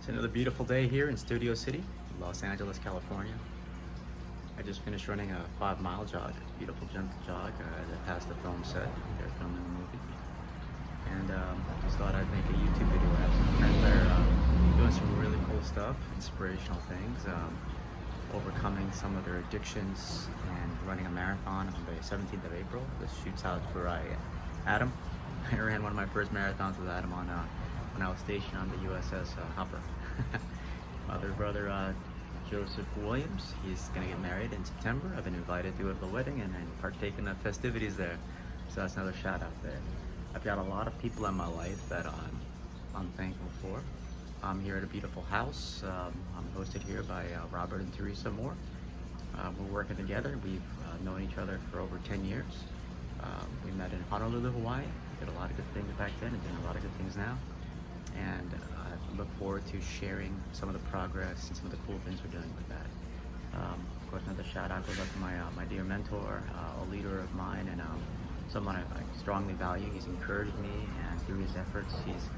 It's another beautiful day here in Studio City, Los Angeles, California. I just finished running a 5 mile jog, beautiful gentle jog as I passed the film set. They're filming the movie. And just thought I'd make a YouTube video. I have some friends that are doing some really cool stuff, inspirational things, overcoming some of their addictions and running a marathon on the 17th of April. This shoots out for Adam. I ran one of my first marathons with Adam on when I was stationed on the USS Hopper. My other brother, Joseph Williams, he's gonna get married in September. I've been invited to go to the wedding and partake in the festivities there. So that's another shout out there. I've got a lot of people in my life that I'm thankful for. I'm here at a beautiful house. I'm hosted here by Robert and Teresa Moore. We're working together. We've known each other for over 10 years. We met in Honolulu, Hawaii. Did a lot of good things back then and doing a lot of good things now. And I look forward to sharing some of the progress and some of the cool things we're doing with that. Of course, another shout out goes out to my dear mentor, a leader of mine, and someone I strongly value. He's encouraged me, and through his efforts, he's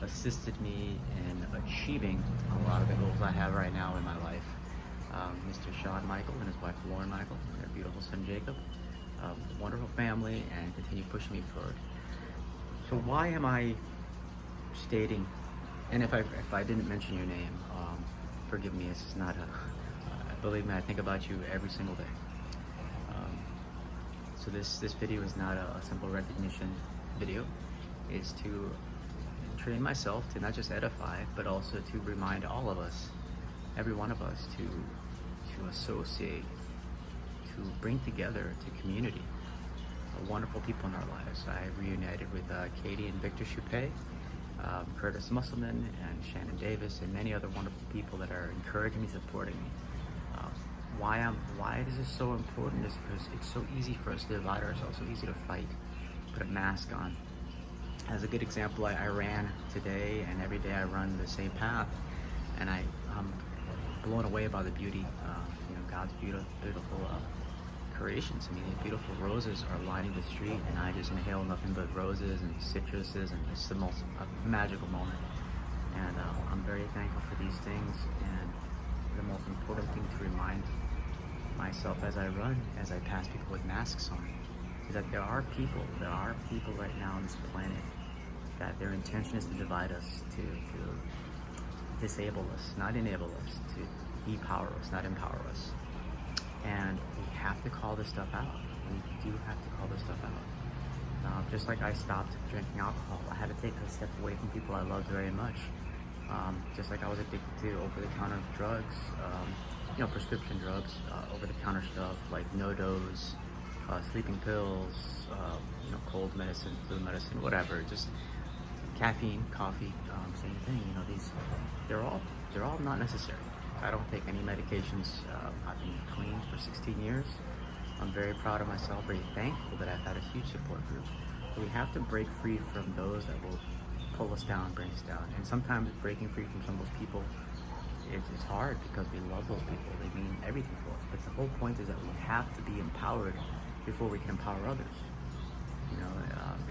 assisted me in achieving a lot of the goals I have right now in my life. Mr. Shawn Michael and his wife Lauren Michael, their beautiful son Jacob, wonderful family, and continue pushing me forward. So why am I stating, and if I didn't mention your name, forgive me. This is not believe me, I think about you every single day. So this video is not a simple recognition video. It's to train myself to not just edify, but also to remind all of us, every one of us, to associate, to bring together to community. Wonderful people in our lives. I reunited with Katie and Victor Choupet, Curtis Musselman and Shannon Davis, and many other wonderful people that are encouraging me, supporting me. Why this is so important is because it's so easy for us to divide ourselves, so easy to fight, put a mask on. As a good example, I ran today, and every day I run the same path, and I'm blown away by the beauty, God's beautiful creations. I mean, these beautiful roses are lining the street, and I just inhale nothing but roses and citruses, and it's the most magical moment. And I'm very thankful for these things. And the most important thing to remind myself as I run, as I pass people with masks on, is that there are people right now on this planet that their intention is to divide us, to disable us, not enable us, to depower us, not empower us. And we have to call this stuff out. We do have to call this stuff out. Just like I stopped drinking alcohol, I had to take a step away from people I loved very much. Just like I was addicted to over-the-counter drugs, prescription drugs, over-the-counter stuff like no-dose, sleeping pills, cold medicine, flu medicine, whatever. Just caffeine, coffee, same thing. They're all not necessary. I don't take any medications. I've been clean for 16 years. I'm very proud of myself, very thankful that I've had a huge support group. But we have to break free from those that will pull us down, bring us down. And sometimes breaking free from some of those people, it's hard because we love those people. They mean everything to us. But the whole point is that we have to be empowered before we can empower others.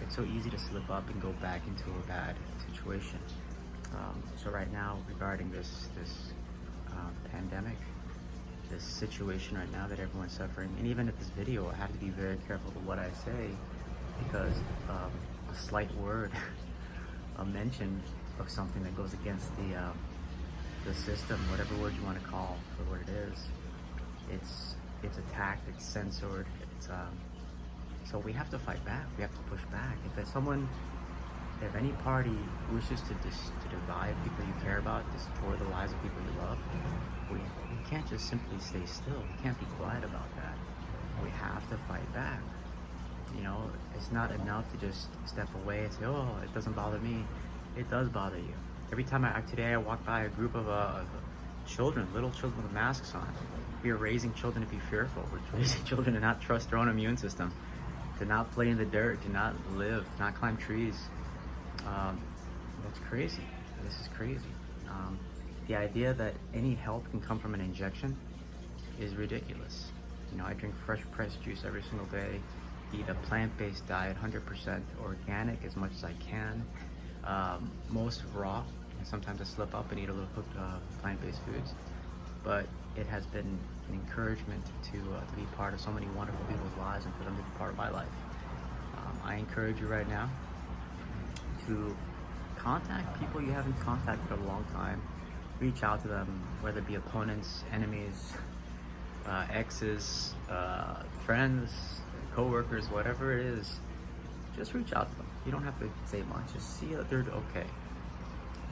It's so easy to slip up and go back into a bad situation. So right now, regarding this pandemic, this situation right now that everyone's suffering, and even at this video, I have to be very careful with what I say, because a slight word, a mention of something that goes against the system, whatever word you want to call for what it is, it's attacked, it's censored, so we have to fight back. We have to push back. If any party wishes to divide people you care about, destroy the lives of people you love, we can't just simply stay still. We can't be quiet about that. We have to fight back. It's not enough to just step away and say, oh, it doesn't bother me. It does bother you. Every time today I walk by a group of children, little children with masks on. We are raising children to be fearful. We're raising children to not trust their own immune system, to not play in the dirt, to not live, to not climb trees. That's crazy. This is crazy. The idea that any help can come from an injection is ridiculous. I drink fresh pressed juice every single day, eat a plant-based diet, 100% organic as much as I can, most raw, and sometimes I slip up and eat a little plant-based foods. But it has been an encouragement to be part of so many wonderful people's lives and for them to be part of my life. I encourage you right now to contact people you haven't contacted in a long time. Reach out to them, whether it be opponents, enemies, exes, friends, co-workers, whatever it is. Just reach out to them. You don't have to say much. Just see that they're okay.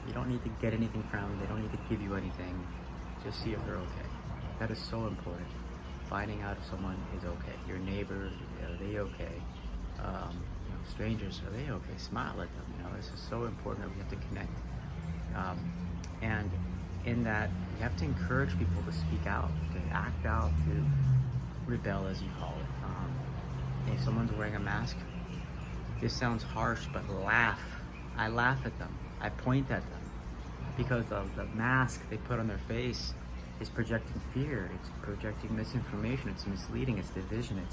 You don't need to get anything from them. They don't need to give you anything. Just see if they're okay. That is so important. Finding out if someone is okay. Your neighbor, are they okay? Strangers, are they okay? Smile at them. This is so important that we have to connect. And in that, you have to encourage people to speak out, to act out, to rebel, as you call it. If someone's wearing a mask, this sounds harsh, but laugh. I laugh at them. I point at them because of the mask they put on their face is projecting fear. It's projecting misinformation. It's misleading. It's division.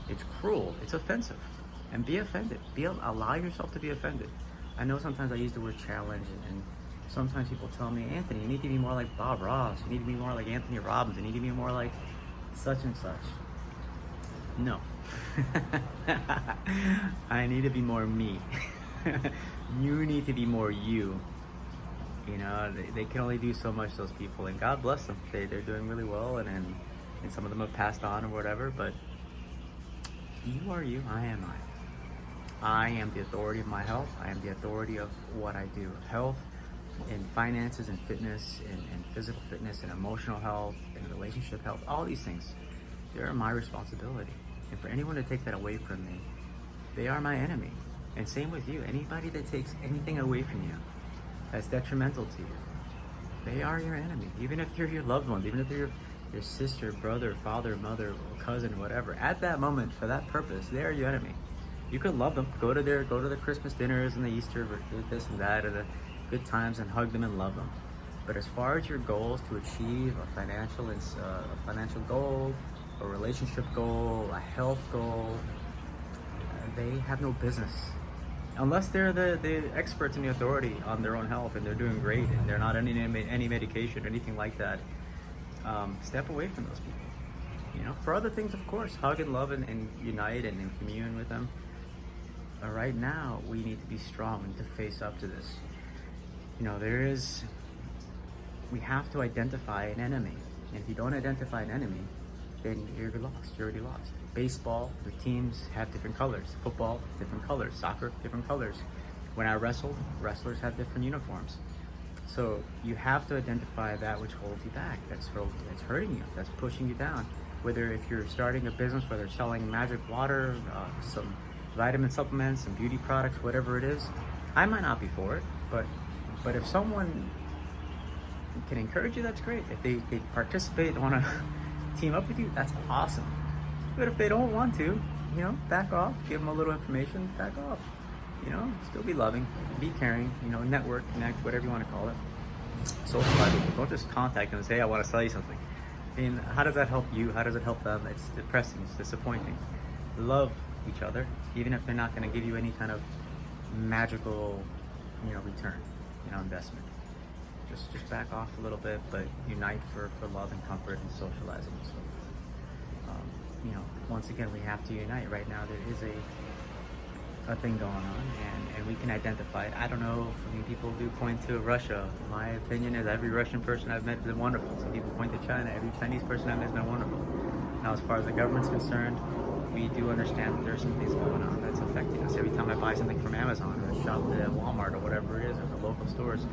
It's cruel. It's offensive. And be offended. Allow yourself to be offended. I know sometimes I use the word challenge, and sometimes people tell me, Anthony, you need to be more like Bob Ross. You need to be more like Anthony Robbins. You need to be more like such and such. No. I need to be more me. You need to be more you. They can only do so much, those people, and God bless them. They're doing really well, and some of them have passed on or whatever, but you are you, I am I. I am the authority of my health. I am the authority of what I do. Health and finances and fitness and physical fitness and emotional health and relationship health, all these things, they're my responsibility. And for anyone to take that away from me, they are my enemy. And same with you. Anybody that takes anything away from you that's detrimental to you, they are your enemy. Even if they're your loved ones, even if they're your sister, brother, father, mother, cousin, whatever. At that moment, for that purpose, they are your enemy. You could love them, go to the Christmas dinners and the Easter, this and that, or the good times, and hug them and love them. But as far as your goals to achieve a financial goal, a relationship goal, a health goal, they have no business. Unless they're the experts in the authority on their own health and they're doing great and they're not on any medication or anything like that, step away from those people. For other things, of course, hug and love and unite and commune with them. But right now, we need to be strong and to face up to this. We have to identify an enemy. And if you don't identify an enemy, then you're lost. You're already lost. Baseball, the teams have different colors. Football, different colors. Soccer, different colors. When I wrestled, wrestlers have different uniforms. So you have to identify that which holds you back, that's hurting you, that's pushing you down. Whether if you're starting a business, whether selling magic water, some vitamin supplements, some beauty products, whatever it is, I might not be for it, but if someone can encourage you, that's great. If they participate, they want to team up with you, that's awesome. But if they don't want to, back off, give them a little information, back off. Still be loving, be caring, network, connect, whatever you want to call it. Socialize with them. Don't just contact them and say, hey, I want to sell you something. How does that help you? How does it help them? It's depressing, it's disappointing. Love each other, even if they're not going to give you any kind of magical, return, investment. Just back off a little bit, but unite for love and comfort and socializing and so forth. Once again, we have to unite. Right now, there is a thing going on, and we can identify it. I don't know, people do point to Russia. My opinion is every Russian person I've met has been wonderful. Some people point to China. Every Chinese person I've met has been wonderful. Now, as far as the government's concerned, we do understand that there's some things going on that's affecting us. Every time I buy something from Amazon or shop at Walmart or whatever it is, or the local stores,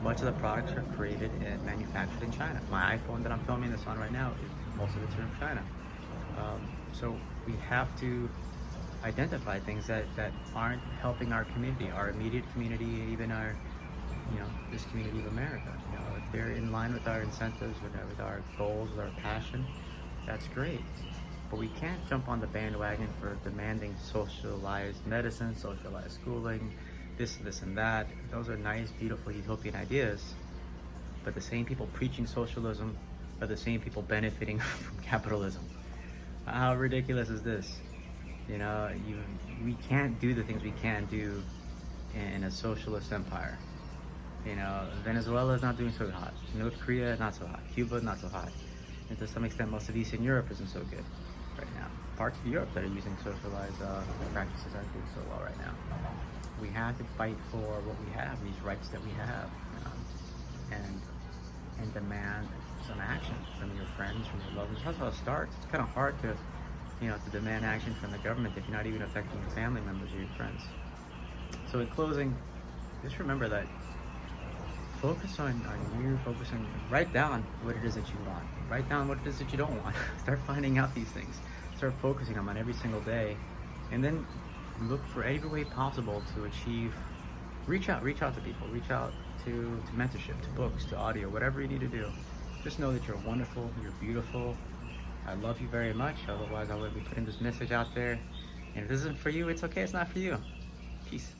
much of the products are created and manufactured in China. My iPhone that I'm filming this on right now, most of it's from China. So we have to identify things that aren't helping our community, our immediate community, even our, this community of America. If they're in line with our incentives, with our goals, with our passion, that's great. But we can't jump on the bandwagon for demanding socialized medicine, socialized schooling, this and that. Those are nice, beautiful, utopian ideas. But the same people preaching socialism are the same people benefiting from capitalism. How ridiculous is this? We can't do the things we can do in a socialist empire. You know, Venezuela is not doing so hot. North Korea, not so hot. Cuba, not so hot. And to some extent, most of Eastern Europe isn't so good right now. Parts of Europe that are using socialized practices aren't doing so well right now. We have to fight for what we have, these rights that we have, and demand some action from your friends, from your loved ones. That's how it starts. It's kind of hard to, to demand action from the government if you're not even affecting your family members or your friends. So in closing, just remember that focus on you, write down what it is that you want. Write down what it is that you don't want. Start finding out these things. Start focusing on them every single day. And then look for every way possible to achieve, reach out to people, reach out to mentorship, to books, to audio, whatever you need to do. Just know that you're wonderful, you're beautiful. I love you very much, otherwise I would be putting this message out there. And if this isn't for you, it's okay, it's not for you. Peace.